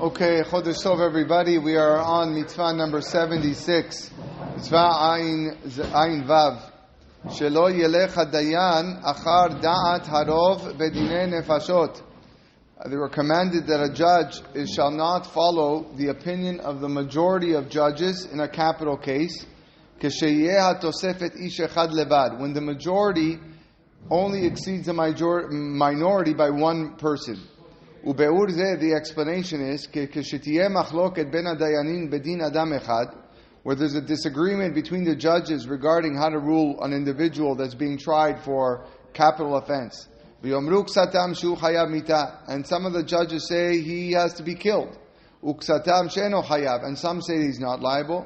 Okay, Chodesh Tov everybody. We are on mitzvah number 76. Mitzvah Ayin Vav. Shelo yelech hadayan achar da'at harov bedinei nefashot. They were commanded that a judge shall not follow the opinion of the majority of judges in a capital case. Kesheyeh hatosefet ish echad levad. When the majority only exceeds the minority by one person. Ubeur zeh, the explanation is keshetiyeh machloket ben hadayanin bedin adam echad, where there's a disagreement between the judges regarding how to rule an individual that's being tried for capital offense. V'yomru ksatam shu chayav mita, and some of the judges say he has to be killed. Uksatam sheno chayav, and some say he's not liable.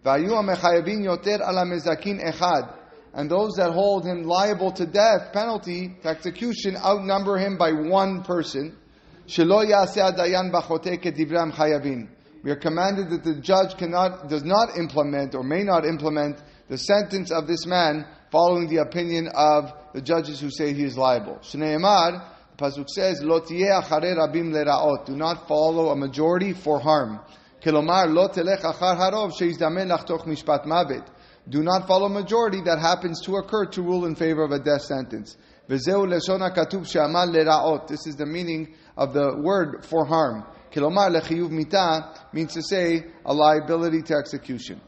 V'ayu hamechayavin yoter ala mezakin echad, and those that hold him liable to death penalty, to execution, outnumber him by one person. Shelo yaseh hadayan b'chotei kedivram chayavin. We are commanded that the judge does not implement or may not implement the sentence of this man following the opinion of the judges who say he is liable. Shneimar, the pasuk says, "Lo tiyeh acharei rabim lera'ot." Do not follow a majority for harm. Kilomar, lo telech achar harov sheizdamen lachtoch mishpat mavet. Do not follow majority that happens to occur to rule in favor of a death sentence. V'zeu leshon hakatuv she'amar lera'ot. This is the meaning of the word for harm. Kilomar lechiyuv mita means to say a liability to execution.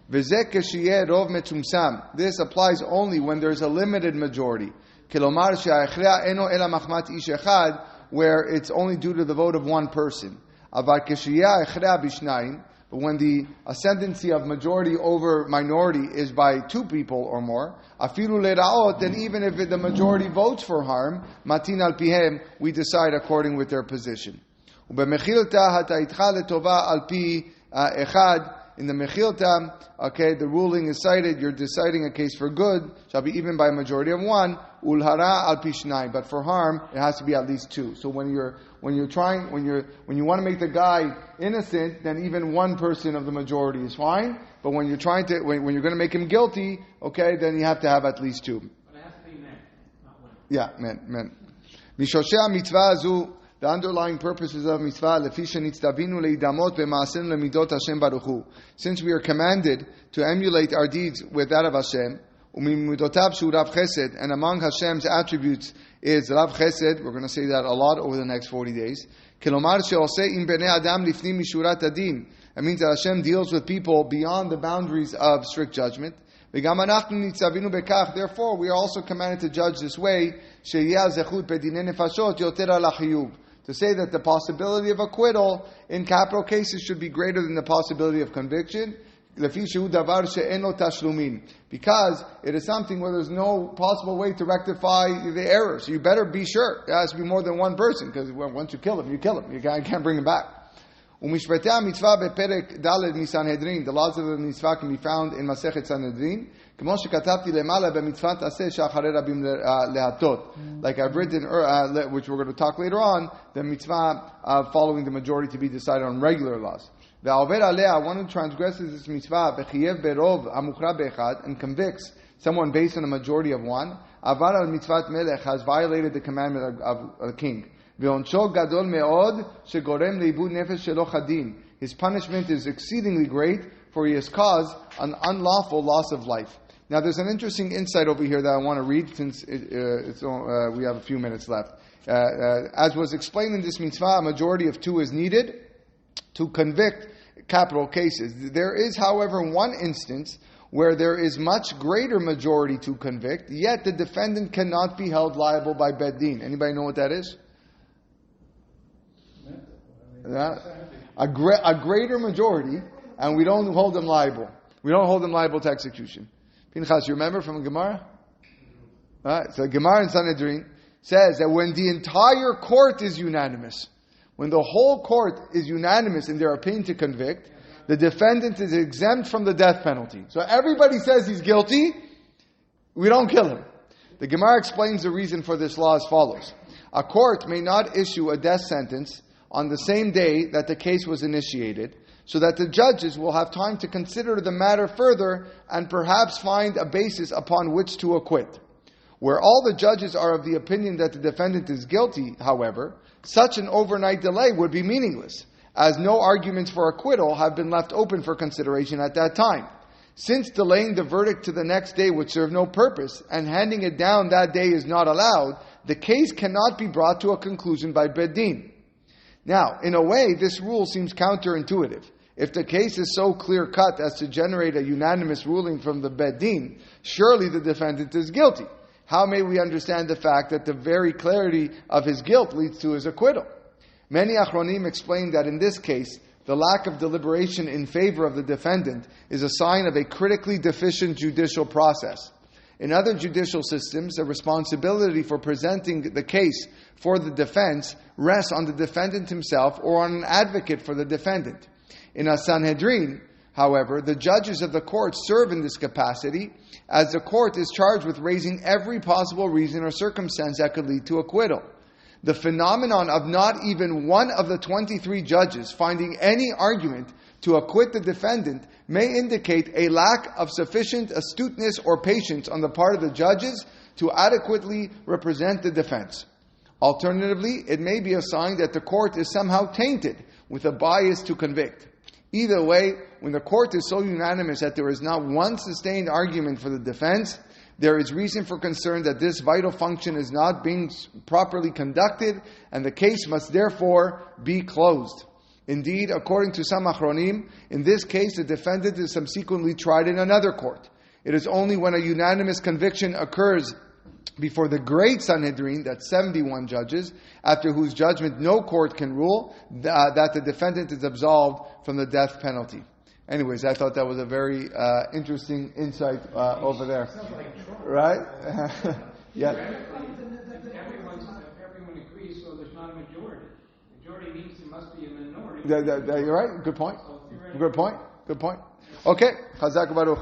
V'zeh keshiyeh rov metumsam. This applies only when there is a limited majority. Kilomar she'achrea eno ela machmat ish echad, where it's only due to the vote of one person. Avar keshiyeh achrea b'shnayim. But when the ascendancy of majority over minority is by two people or more, afilu lera'ot, then even if the majority votes for harm, matin al pihem, we decide according with their position. Ubemechilta hataitcha letova al pi echad. In the mechilta, okay, the ruling is cited. You're deciding a case for good, shall be even by a majority of one. Ulhara al pi shnai, but for harm, it has to be at least two. So when you want to make the guy innocent, then even one person of the majority is fine. But when you're going to make him guilty, okay, then you have to have at least two. But it has to be men, not women. Yeah, men. Mishoshea mitzvah azu. The underlying purposes of mitzvah, since we are commanded to emulate our deeds with that of Hashem, and among Hashem's attributes is Rav Chesed. We're going to say that a lot over the next 40 days. That means that Hashem deals with people beyond the boundaries of strict judgment. Therefore, we are also commanded to judge this way, to say that the possibility of acquittal in capital cases should be greater than the possibility of conviction, because it is something where there's no possible way to rectify the error. So you better be sure. It has to be more than one person, because once you kill him, you kill him. You can't bring him back. The laws of the mitzvah can be found in Masechet Sanhedrin. Like I've written, which we're going to talk later on, the mitzvah following the majority to be decided on regular laws. One who transgresses this mitzvah and convicts someone based on a majority of one, has violated the commandment of a king. His punishment is exceedingly great, for he has caused an unlawful loss of life. Now there's an interesting insight over here that I want to read, since we have a few minutes left. As was explained in this mitzvah, a majority of two is needed to convict capital cases. There is, however, one instance where there is much greater majority to convict, yet the defendant cannot be held liable by Beit Din. Anybody know what that is? A greater majority, and we don't hold them liable. We don't hold them liable to execution. Pinchas, you remember from Gemara? So Gemara in Sanhedrin says that when the entire court is unanimous, when the whole court is unanimous in their opinion to convict, the defendant is exempt from the death penalty. So everybody says he's guilty, we don't kill him. The Gemara explains the reason for this law as follows. A court may not issue a death sentence on the same day that the case was initiated, so that the judges will have time to consider the matter further and perhaps find a basis upon which to acquit. Where all the judges are of the opinion that the defendant is guilty, however, such an overnight delay would be meaningless, as no arguments for acquittal have been left open for consideration at that time. Since delaying the verdict to the next day would serve no purpose, and handing it down that day is not allowed, the case cannot be brought to a conclusion by Beit Din. Now, in a way, this rule seems counterintuitive. If the case is so clear-cut as to generate a unanimous ruling from the Beit Din, surely the defendant is guilty. How may we understand the fact that the very clarity of his guilt leads to his acquittal? Many Achronim explain that in this case, the lack of deliberation in favor of the defendant is a sign of a critically deficient judicial process. In other judicial systems, the responsibility for presenting the case for the defense rests on the defendant himself or on an advocate for the defendant. In a Sanhedrin, however, the judges of the court serve in this capacity, as the court is charged with raising every possible reason or circumstance that could lead to acquittal. The phenomenon of not even one of the 23 judges finding any argument to acquit the defendant may indicate a lack of sufficient astuteness or patience on the part of the judges to adequately represent the defense. Alternatively, it may be a sign that the court is somehow tainted with a bias to convict. Either way, when the court is so unanimous that there is not one sustained argument for the defense, there is reason for concern that this vital function is not being properly conducted, and the case must therefore be closed. Indeed, according to some Achronim, in this case the defendant is subsequently tried in another court. It is only when a unanimous conviction occurs before the great Sanhedrin, that's 71 judges, after whose judgment no court can rule, that the defendant is absolved from the death penalty. Anyways, I thought that was a very interesting insight over there. Right? Yeah. Everyone agrees, so there's not a majority. Majority means there must be a minority. You're right. Good point. Good point. Good point. Okay. Chazak Baruch.